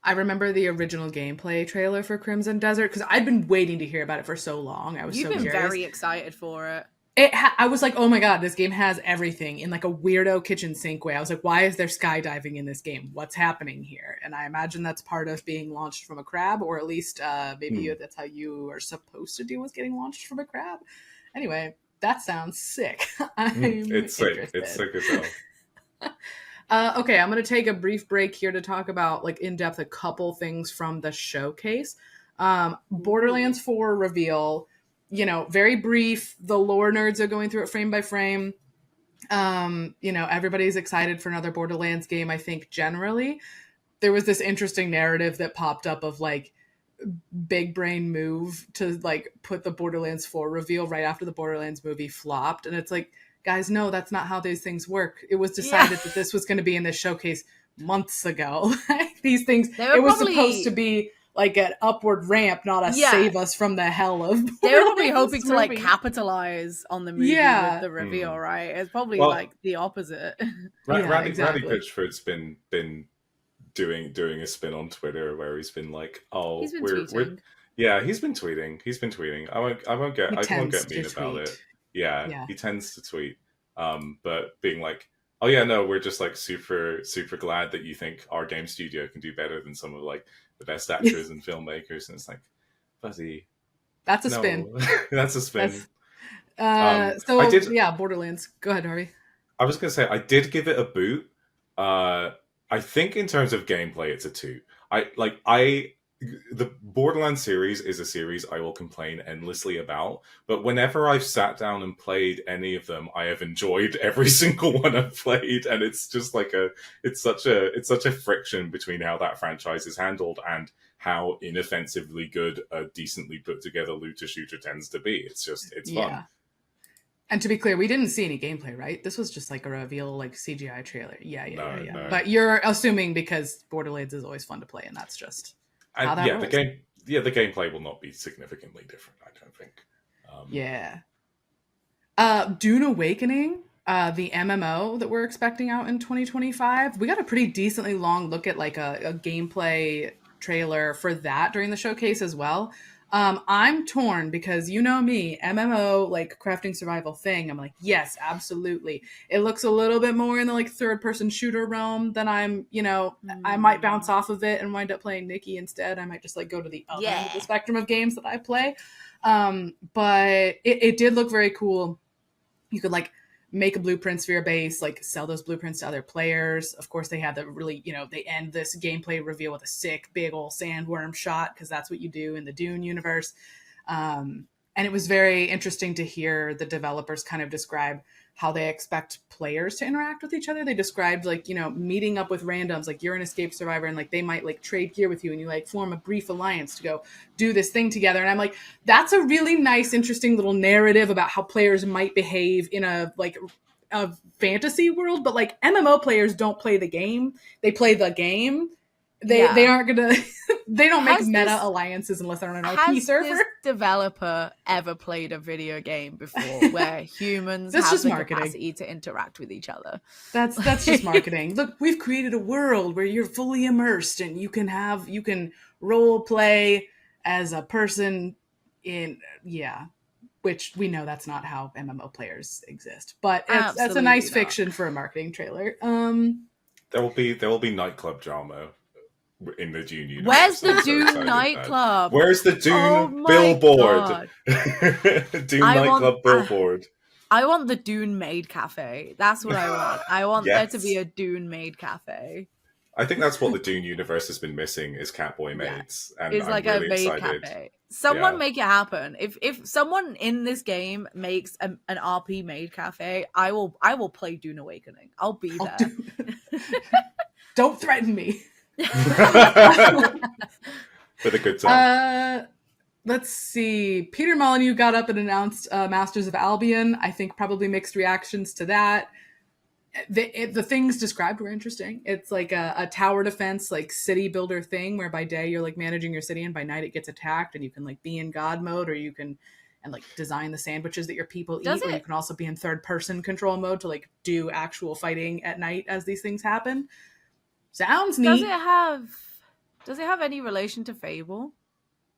I remember the original gameplay trailer for Crimson Desert because I'd been waiting to hear about it for so long. You've been very excited for it. I was like, oh my god, this game has everything in like a weirdo kitchen sink way. I was like, why is there skydiving in this game? What's happening here? And I imagine that's part of being launched from a crab, or at least maybe that's how you are supposed to deal with getting launched from a crab. Anyway, that sounds sick. It's sick. It's sick as hell. Okay, I'm going to take a brief break here to talk about like in depth a couple things from the showcase. Borderlands 4 reveal. You know, very brief. The lore nerds are going through it frame by frame. You know, everybody's excited for another Borderlands game, I think, generally. There was this interesting narrative that popped up of, like, big brain move to, like, put the Borderlands 4 reveal right after the Borderlands movie flopped. And it's like, guys, no, that's not how these things work. It was decided that this was going to be in this showcase months ago. These things, it was supposed to be like an upward ramp, not a save us from the hell of. They were probably hoping to like capitalize on the movie with the reveal, right? It's probably like the opposite. Randy Pitchford's been doing a spin on Twitter where he's been like, "Oh, he's been tweeting. He's been tweeting. I won't get mean about it. Yeah, he tends to tweet, but being like, oh yeah, no, we're just like super glad that you think our game studio can do better than some of like the best actors and filmmakers, and it's like, buddy, that's a spin. That's a spin. Borderlands. Go ahead, Harvey. I was gonna say I did give it a boot. I think in terms of gameplay, it's a 2. The Borderlands series is a series I will complain endlessly about, but whenever I've sat down and played any of them, I have enjoyed every single one I've played, and it's just like it's such a friction between how that franchise is handled and how inoffensively good a decently put together looter shooter tends to be. It's fun. And to be clear, we didn't see any gameplay, right? This was just like a reveal, like CGI trailer. Yeah. No. But you're assuming because Borderlands is always fun to play, and that's just. The gameplay will not be significantly different, I don't think. Dune Awakening, the MMO that we're expecting out in 2025. We got a pretty decently long look at like a gameplay trailer for that during the showcase as well. I'm torn because you know me, MMO, like crafting survival thing. I'm like, yes, absolutely. It looks a little bit more in the like third person shooter realm than I might bounce off of it and wind up playing Nikki instead. I might just like go to the other end of the spectrum of games that I play. But it did look very cool. You could like make blueprints for your base, like sell those blueprints to other players. Of course, they had the really, they end this gameplay reveal with a sick big old sandworm shot because that's what you do in the Dune universe. And it was very interesting to hear the developers kind of describe how they expect players to interact with each other. They described like, meeting up with randoms, like you're an escape survivor and like they might like trade gear with you and you like form a brief alliance to go do this thing together. And I'm like, that's a really nice, interesting little narrative about how players might behave in a fantasy world. But like MMO players don't play the game. They play the game. They aren't gonna they don't make meta alliances unless they're on an RP server. Has this developer ever played a video game before where humans have just the marketing. Capacity to interact with each other? That's just marketing. Look, we've created a world where you're fully immersed and you can role play as a person which we know that's not how MMO players exist. But that's a nice fiction for a marketing trailer. There will be nightclub drama in the Dune universe. Where's the Dune nightclub? Where's the Dune billboard? Dune nightclub billboard. I want the Dune maid cafe. That's what I want. I want there to be a Dune maid cafe. I think that's what the Dune universe has been missing is Catboy maids. And it's like I'm really a maid excited. cafe. Someone make it happen. If someone in this game makes an RP maid cafe, I will play Dune Awakening. I'll be there. Don't threaten me. With a good time. Let's see. Peter Molyneux got up and announced Masters of Albion. I think probably mixed reactions to that. The things described were interesting. It's like a tower defense, like city builder thing where by day you're like managing your city and by night it gets attacked and you can like be in God mode or you can and like design the sandwiches that your people eat, or you can also be in third person control mode to like do actual fighting at night as these things happen. Sounds neat. Does it have any relation to Fable?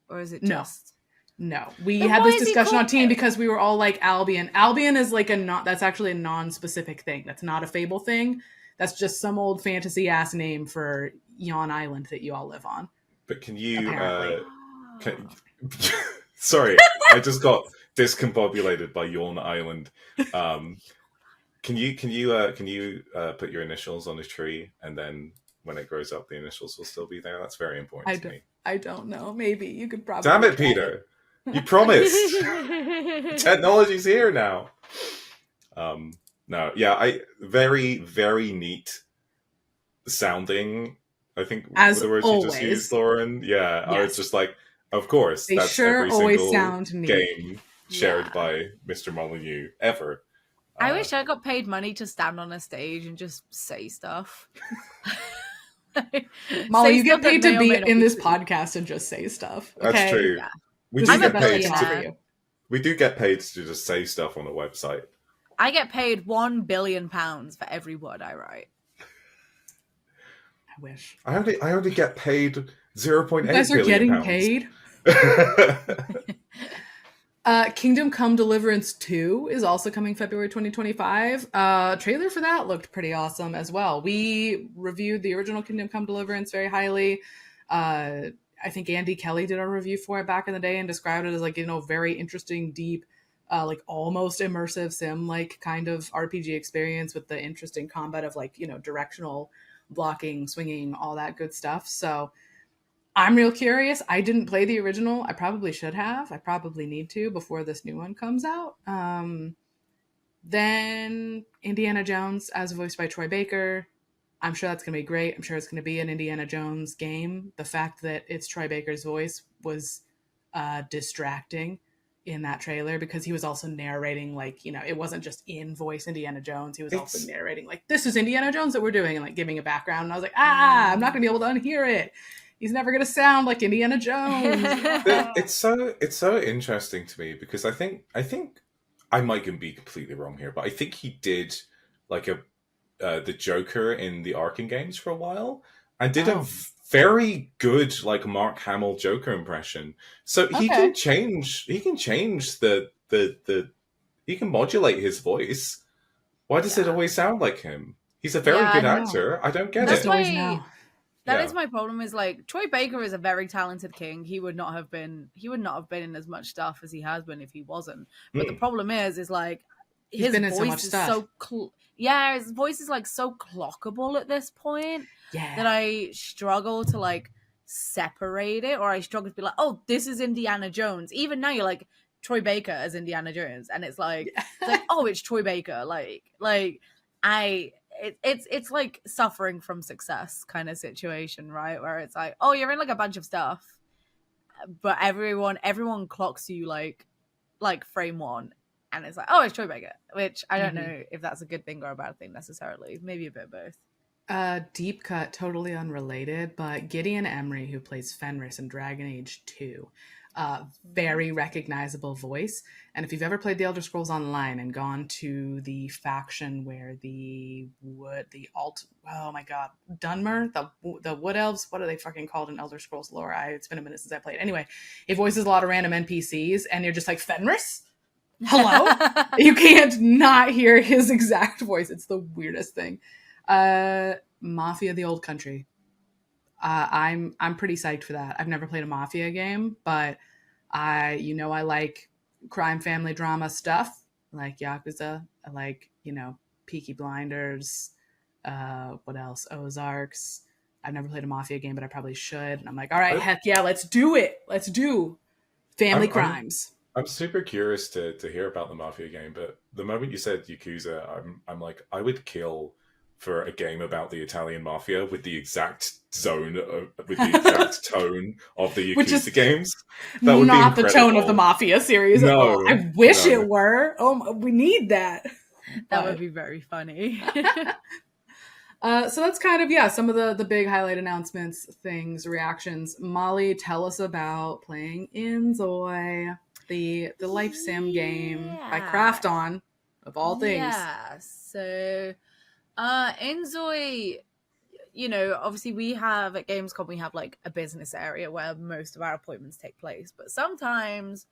Or is it just... No. We had this discussion on team because we were all like Albion. Albion is like that's actually a non-specific thing. That's not a Fable thing. That's just some old fantasy ass name for Yon Island that you all live on. But can you sorry, I just got discombobulated by Yon Island. Can you put your initials on a tree and then when it grows up, the initials will still be there? That's very important to me. I don't know. Maybe you could probably. Damn it, Peter! You promised. Technology's here now. Very, very neat sounding. I think as the words always. You just used, Lauren. Yeah, yes. I was just like, of course. They that's sure every always single sound neat. Game shared by Mr. Molyneux ever. I wish I got paid money to stand on a stage and just say stuff. Molly, you get paid to be in this podcast and just say stuff. Okay? That's true. Yeah. We do get paid to just say stuff on the website. I get paid £1 billion for every word I write. I wish. I only get paid 0.8 billion. You guys are getting paid? Kingdom Come Deliverance 2 is also coming February 2025. Trailer for that looked pretty awesome as well. We reviewed the original Kingdom Come Deliverance very highly. I think Andy Kelly did a review for it back in the day and described it as like, very interesting, deep, like almost immersive sim like kind of RPG experience with the interesting combat of like, directional blocking, swinging, all that good stuff. So I'm real curious. I didn't play the original. I probably should have. I probably need to before this new one comes out. Then Indiana Jones as voiced by Troy Baker. I'm sure that's going to be great. I'm sure it's going to be an Indiana Jones game. The fact that it's Troy Baker's voice was distracting in that trailer because he was also narrating it wasn't just in voice Indiana Jones. He was also narrating this is Indiana Jones that we're doing and giving a background. And I was like, I'm not going to be able to unhear it. He's never going to sound like Indiana Jones. It's so interesting to me because I think I might be completely wrong here, but I think he did like the Joker in the Arkham games for a while, and did a very good like Mark Hamill Joker impression. So he can change. He can change the he can modulate his voice. Why does it always sound like him? He's a very good actor. I don't get That's it. why that is my problem. Is like Troy Baker is a very talented king. He would not have been in as much stuff as he has been if he wasn't. But the problem is like his voice is so his voice is like so clockable at this point that I struggle to like separate it, or I struggle to be like, oh, this is Indiana Jones. Even now you're like Troy Baker as Indiana Jones, and it's like oh, it's Troy Baker. It's like suffering from success kind of situation, right? Where it's like, oh, you're in like a bunch of stuff, but everyone clocks you like frame one, and it's like, oh, it's Troy Baker, which I don't know if that's a good thing or a bad thing necessarily. Maybe a bit of both. Deep cut, totally unrelated, but Gideon Emery, who plays Fenris in Dragon Age 2, very recognizable voice. And if you've ever played the Elder Scrolls Online and gone to the faction where Dunmer, the Wood Elves, what are they fucking called in Elder Scrolls lore? It's been a minute since I played. Anyway, he voices a lot of random NPCs, and you're just like, Fenris? Hello? You can't not hear his exact voice. It's the weirdest thing. Mafia: The Old Country. I'm pretty psyched for that. I've never played a Mafia game, but I like crime family drama stuff. I like Yakuza. I like, Peaky Blinders. What else? Ozarks. I've never played a Mafia game, but I probably should. And I'm like, all right, heck yeah, let's do it. Let's do family crimes. I'm super curious to hear about the Mafia game, but the moment you said Yakuza, I'm like, I would kill for a game about the Italian mafia with the exact tone of the Yakuza games. That would not be the tone of the Mafia series at all. I wish it were. Oh, we need that. That would be very funny. So that's kind of, some of the big highlight announcements, things, reactions. Molly, tell us about playing Inzoi, the life sim game by Krafton, of all things. Yeah, so Inzoi, obviously we have at Gamescom, we have like a business area where most of our appointments take place, but sometimes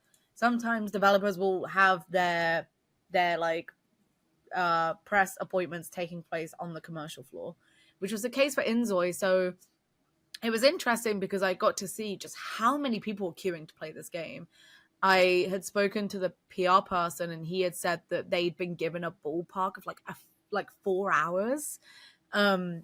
developers will have their like press appointments taking place on the commercial floor, which was the case for Inzoi. So it was interesting because I got to see just how many people were queuing to play this game. I had spoken to the PR person, and he had said that they'd been given a ballpark of like 4 hours,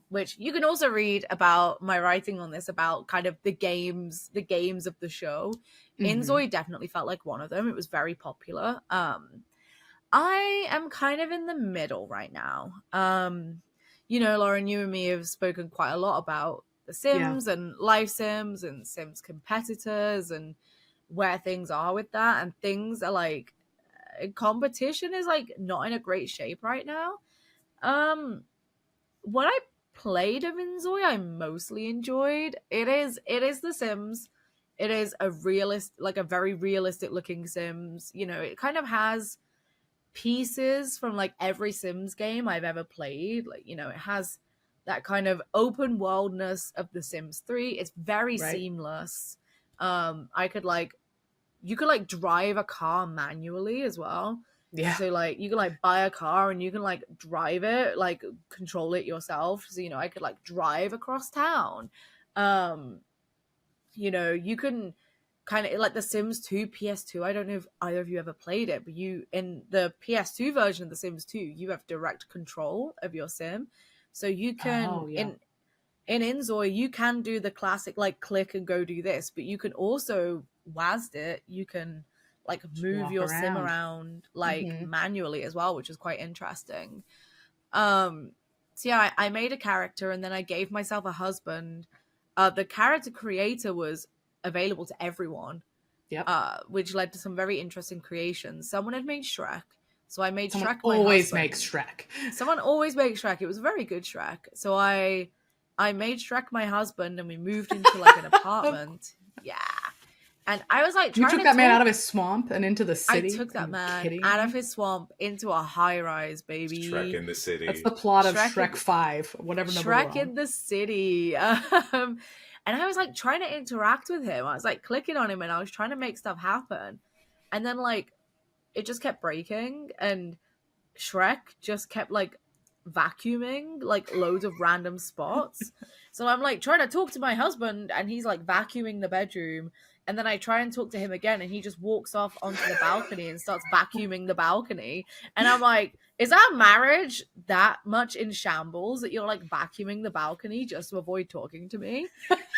which you can also read about my writing on this, about kind of the games of the show. Inzoi definitely felt like one of them. It was very popular. I am kind of in the middle right now. Lauren, you and me have spoken quite a lot about the Sims and life Sims and Sims competitors and where things are with that, and things are like competition is like not in a great shape right now. What I played of Inzoi, I mostly enjoyed. It is The Sims. It is a very realistic looking Sims. It kind of has pieces from like every Sims game I've ever played. Like, it has that kind of open worldness of The Sims 3. It's very seamless. You could like drive a car manually as well. Yeah. So like you can like buy a car and you can like drive it, like control it yourself. So I could like drive across town. You can kind of like The Sims 2 PS2. I don't know if either of you ever played it, but in the PS2 version of The Sims 2, you have direct control of your sim. So you can in Inzoi, you can do the classic like click and go do this, but you can also WASD it. You can like move your sim around like manually as well, which is quite interesting. So yeah, I made a character and then I gave myself a husband. The character creator was available to everyone, which led to some very interesting creations. Someone had made Shrek, so I made Shrek. Always makes Shrek. Someone always makes Shrek. It was a very good Shrek. So I made Shrek my husband, and we moved into like an apartment. Yeah. And I was like, you took that man out of his swamp and into the city. I took that man out of his swamp into a high rise, baby. Shrek in the city. That's the plot of Shrek 5, whatever number Shrek in the city. And I was like trying to interact with him. I was like clicking on him and I was trying to make stuff happen. And then like it just kept breaking and Shrek just kept like vacuuming like loads of random spots. So I'm like trying to talk to my husband and he's like vacuuming the bedroom. And then I try and talk to him again and he just walks off onto the balcony and starts vacuuming the balcony. And I'm like, is our marriage that much in shambles that you're like vacuuming the balcony just to avoid talking to me?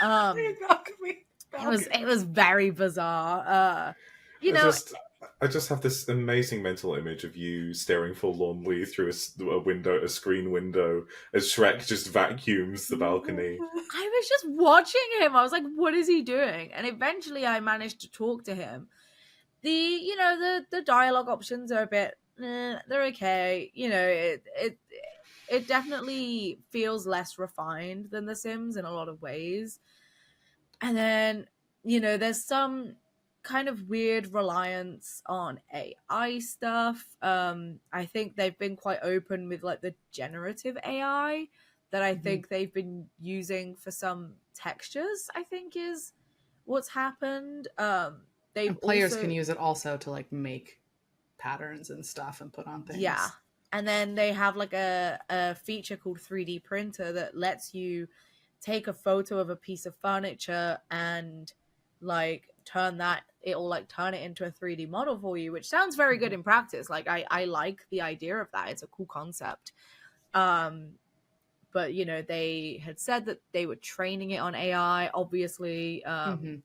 It was very bizarre. I just have this amazing mental image of you staring forlornly through a screen window, as Shrek just vacuums the balcony. I was just watching him. I was like, what is he doing? And eventually I managed to talk to him. The dialogue options are a bit, they're okay. It definitely feels less refined than The Sims in a lot of ways. And then, there's some kind of weird reliance on AI stuff. I think they've been quite open with like the generative AI that I think they've been using for some textures, I think is what's happened. Players can use it also to like make patterns and stuff and put on things. Yeah. And then they have like a feature called 3D printer that lets you take a photo of a piece of furniture and like turn it into a 3D model for you, which sounds very good in practice. Like I like the idea of that. It's a cool concept. But they had said that they were training it on AI, obviously. And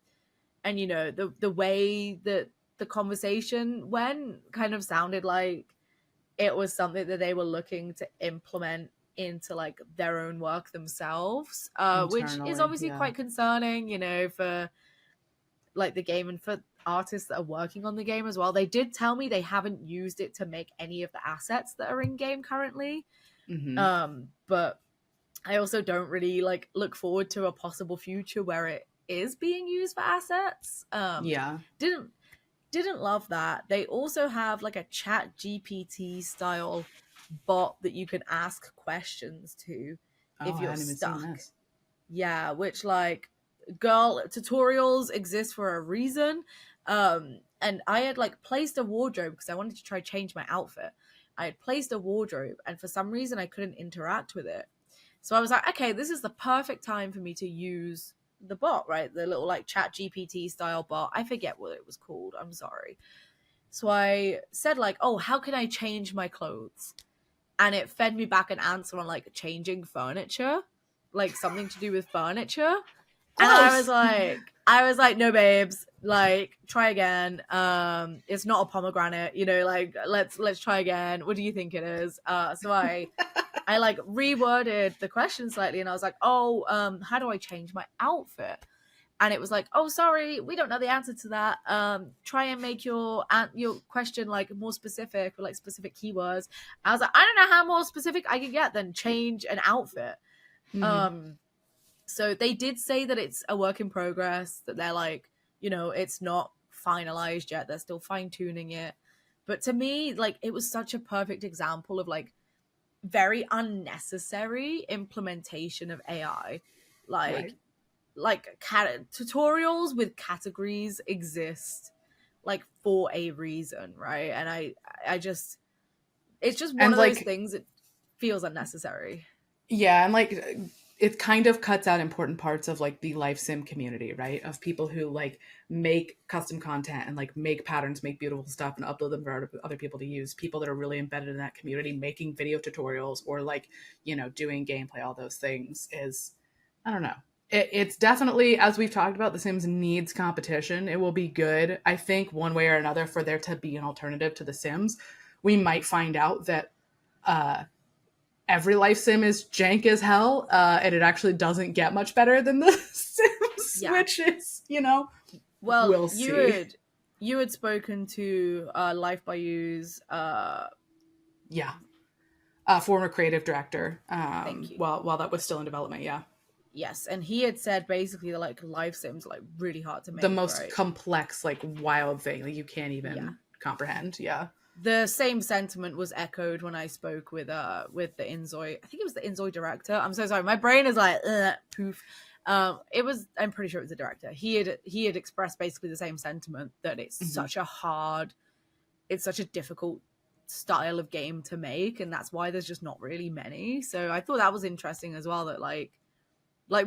the way that the conversation went kind of sounded like it was something that they were looking to implement into like their own work themselves, which is obviously quite concerning, for like the game and for artists that are working on the game as well. They did tell me they haven't used it to make any of the assets that are in game currently. But I also don't really like look forward to a possible future where it is being used for assets. Didn't love that. They also have like a chat GPT style bot that you can ask questions to if you're stuck. Yeah, which like girl, tutorials exist for a reason. And I had like placed a wardrobe because I wanted to try change my outfit. I had placed a wardrobe and for some reason I couldn't interact with it. So I was like, okay, this is the perfect time for me to use the bot, right? The little like chat GPT style bot. I forget what it was called. I'm sorry. So I said like, oh, how can I change my clothes? And it fed me back an answer on like changing furniture, like something to do with furniture. And I was like, no, babes, like try again. It's not a pomegranate, like let's try again. What do you think it is? So I like reworded the question slightly and I was like, oh, how do I change my outfit? And it was like, oh, sorry, we don't know the answer to that. Try and make your question like more specific with like specific keywords. I was like, I don't know how more specific I can get than change an outfit. So they did say that it's a work in progress, that they're like, it's not finalized yet. They're still fine tuning it. But to me, like, it was such a perfect example of like very unnecessary implementation of AI. Like tutorials with categories exist like for a reason, right? And I just, it's just one of those things that feels unnecessary. Yeah, and like it kind of cuts out important parts of like the life sim community, right? Of people who like make custom content and like make patterns, make beautiful stuff and upload them for other people to use. People that are really embedded in that community, making video tutorials or like, doing gameplay, all those things is, I don't know. It's definitely, as we've talked about, The Sims needs competition. It will be good, I think, one way or another for there to be an alternative to The Sims. We might find out that every life sim is jank as hell, and it actually doesn't get much better than The Sims, which is, well, we'll see. You had spoken to Life by You's former creative director. Thank you. While that was still in development, yeah. Yes, and he had said basically that like live sims are like really hard to make. The most right? complex, like wild thing that you can't even Yeah. comprehend. Yeah. The same sentiment was echoed when I spoke with the Inzoi. I think it was the Inzoi director. I'm so sorry. My brain is like poof. It was. I'm pretty sure it was the director. He had expressed basically the same sentiment that it's such a hard, it's such a difficult style of game to make, and that's why there's just not really many. So I thought that was interesting as well. That like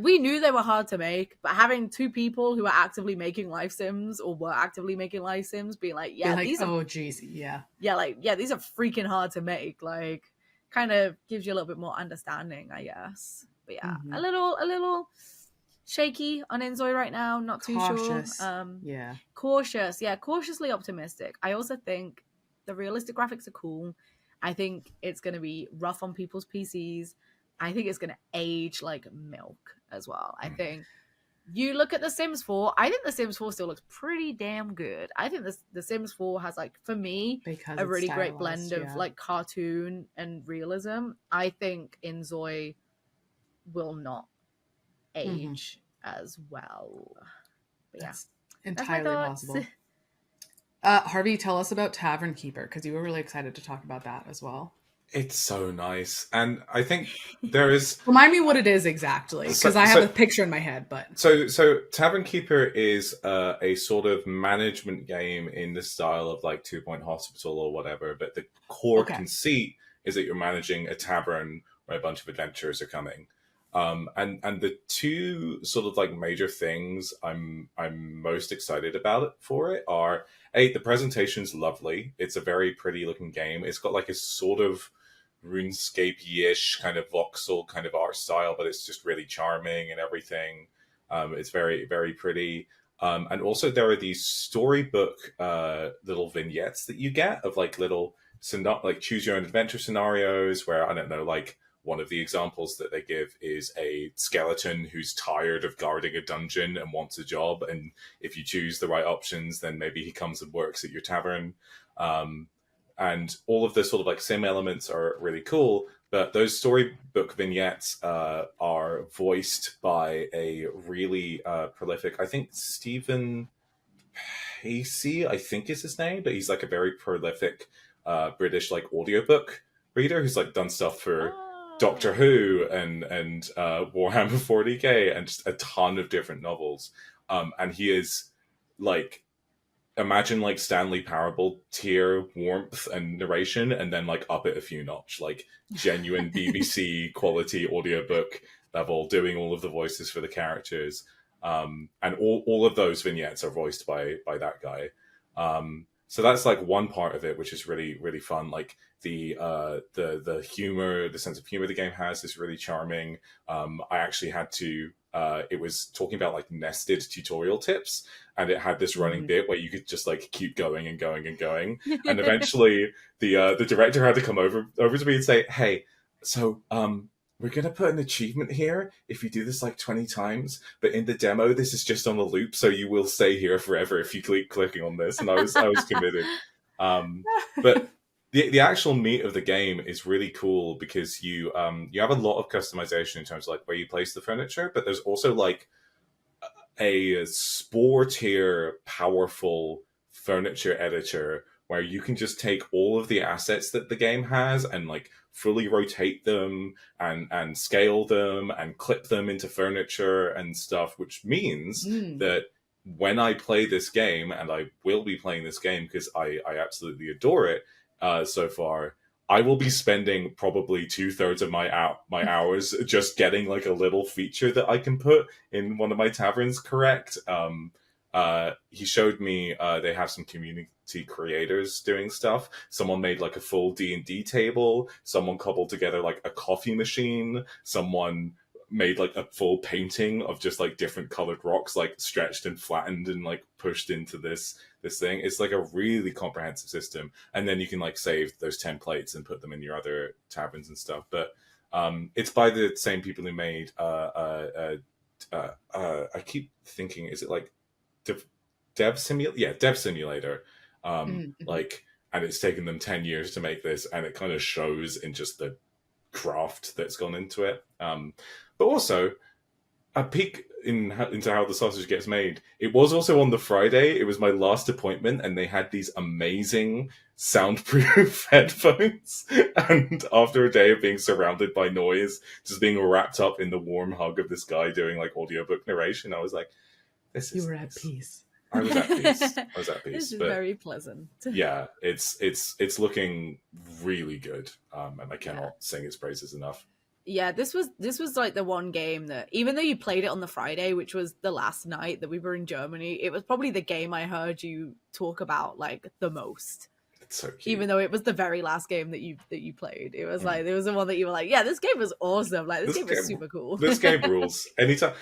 we knew they were hard to make, but having two people who are actively making life sims or were actively making life sims being like, yeah, these are, oh geez, yeah, these are freaking hard to make, like kind of gives you a little bit more understanding, I guess. But yeah, a little shaky on Inzoi right now, not too cautious. sure. Cautiously optimistic. I also think the realistic graphics are cool. I think it's going to be rough on people's PCs. I think it's going to age like milk as well. I think you look at The Sims 4, I think The Sims 4 still looks pretty damn good. I think The Sims 4 has, like, for me, because a really great blend of, like, cartoon and realism. I think Inzoi will not age as well. But yeah, that's entirely that's possible. Harvey, tell us about Tavern Keeper, because you were really excited to talk about that as well. It's so nice, and I think there is. Remind me what it is exactly, because I have a picture in my head. But so Tavern Keeper is a sort of management game in the style of like 2 Point Hospital or whatever. But the core conceit is that you're managing a tavern where a bunch of adventurers are coming. And the two sort of like major things I'm most excited about for it are the presentation's lovely. It's a very pretty looking game. It's got like a sort of RuneScape-ish kind of voxel kind of art style, but it's just really charming and everything. It's very, very pretty. And also there are these storybook little vignettes that you get of like little like choose your own adventure scenarios where, I don't know, like one of the examples that they give is a skeleton who's tired of guarding a dungeon and wants a job. And if you choose the right options, then maybe he comes and works at your tavern. And all of the sort of like sim elements are really cool. But those storybook vignettes are voiced by a really prolific, I think Stephen Pacey, I think is his name, but he's like a very prolific British like audiobook reader who's like done stuff for Doctor Who and Warhammer 40k and just a ton of different novels. And he is like, imagine like Stanley Parable tier warmth and narration, and then like up it a few notch, like genuine BBC quality audiobook level, doing all of the voices for the characters. And all of those vignettes are voiced by that guy. So that's like one part of it, which is really, really fun. Like the humor, the sense of humor the game has is really charming. I actually had to, it was talking about like nested tutorial tips, and it had this running bit where you could just like keep going and going and going. And eventually the director had to come over to me and say, hey, so we're going to put an achievement here if you do this like 20 times, but in the demo, this is just on a loop, so you will stay here forever if you keep clicking on this. And I was committed. But the actual meat of the game is really cool because you have a lot of customization in terms of like where you place the furniture, but there's also like a spore tier powerful furniture editor where you can just take all of the assets that the game has and like fully rotate them and scale them and clip them into furniture and stuff, which means that when I play this game, and I will be playing this game because I absolutely adore it so far, I will be spending probably 2/3 of my hours just getting like a little feature that I can put in one of my taverns correct. He showed me they have some community creators doing stuff. Someone made like a full D&D table. Someone cobbled together like a coffee machine. Someone made like a full painting of just like different colored rocks, like stretched and flattened and like pushed into this thing. It's like a really comprehensive system, and then you can like save those templates and put them in your other taverns and stuff. But it's by the same people who made I keep thinking, is it like Dev Simulator? Like, and it's taken them 10 years to make this, and it kind of shows in just the craft that's gone into it. But also, a peek into how the sausage gets made. It was also on the Friday. It was my last appointment, and they had these amazing soundproof headphones. And after a day of being surrounded by noise, just being wrapped up in the warm hug of this guy doing like audiobook narration, I was like, "This is." You were at peace. I was at peace. I was at peace. This is but very pleasant. yeah, it's looking really good, and I cannot sing its praises enough. Yeah, this was like the one game that, even though you played it on the Friday, which was the last night that we were in Germany, it was probably the game I heard you talk about like the most. It's so cute. Even though it was the very last game that you played, it was like there was the one that you were like, yeah, this game was awesome. Like this game was super cool. This game rules. Anytime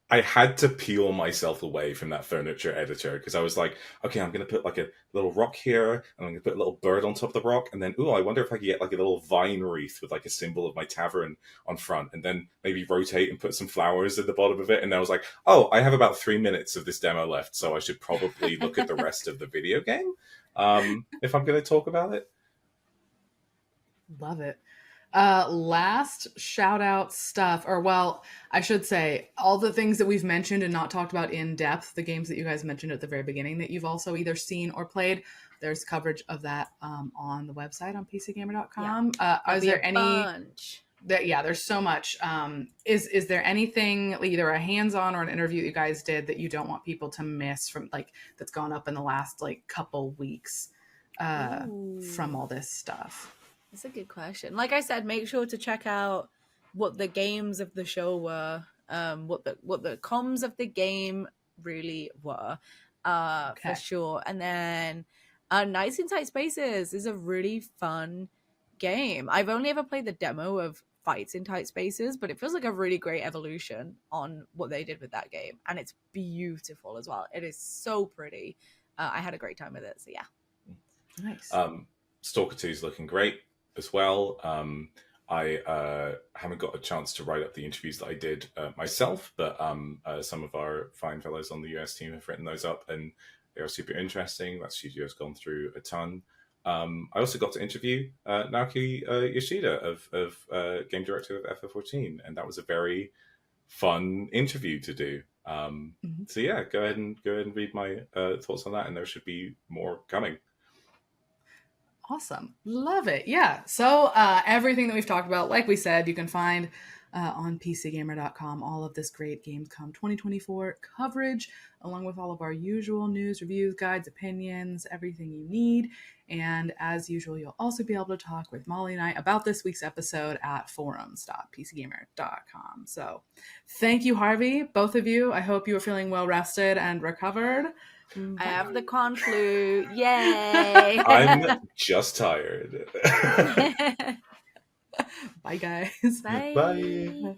I had to peel myself away from that furniture editor because I was like, okay, I'm going to put like a little rock here, and I'm going to put a little bird on top of the rock, and then, I wonder if I could get like a little vine wreath with like a symbol of my tavern on front, and then maybe rotate and put some flowers at the bottom of it. And I was like, oh, I have about 3 minutes of this demo left, so I should probably look at the rest of the video game if I'm going to talk about it. Love it. Last shout out stuff, or well, I should say all the things that we've mentioned and not talked about in depth, the games that you guys mentioned at the very beginning that you've also either seen or played, there's coverage of that on the website on pcgamer.com. Is there any bunch. There's so much. Is there anything, either a hands-on or an interview that you guys did that you don't want people to miss from like that's gone up in the last like couple weeks from all this stuff? That's a good question. Like I said, make sure to check out what the games of the show were, what the comms of the game really were, for sure. And then Nights in Tight Spaces is a really fun game. I've only ever played the demo of Fights in Tight Spaces, but it feels like a really great evolution on what they did with that game. And it's beautiful as well. It is so pretty. I had a great time with it, so yeah. Nice. Stalker 2 is looking great as well. I haven't got a chance to write up the interviews that I did myself, but some of our fine fellows on the US team have written those up, and they are super interesting. That studio's gone through a ton. I also got to interview Naoki Yoshida of game director of FF14, and that was a very fun interview to do. So yeah, go ahead and read my thoughts on that, and there should be more coming. Awesome. Love it. Yeah. So everything that we've talked about, like we said, you can find on pcgamer.com all of this great Gamescom 2024 coverage, along with all of our usual news, reviews, guides, opinions, everything you need. And as usual, you'll also be able to talk with Mollie and I about this week's episode at forums.pcgamer.com. So thank you, Harvey, both of you. I hope you are feeling well rested and recovered. I have the con flu. Yay! I'm just tired. Bye, guys. Bye. Bye.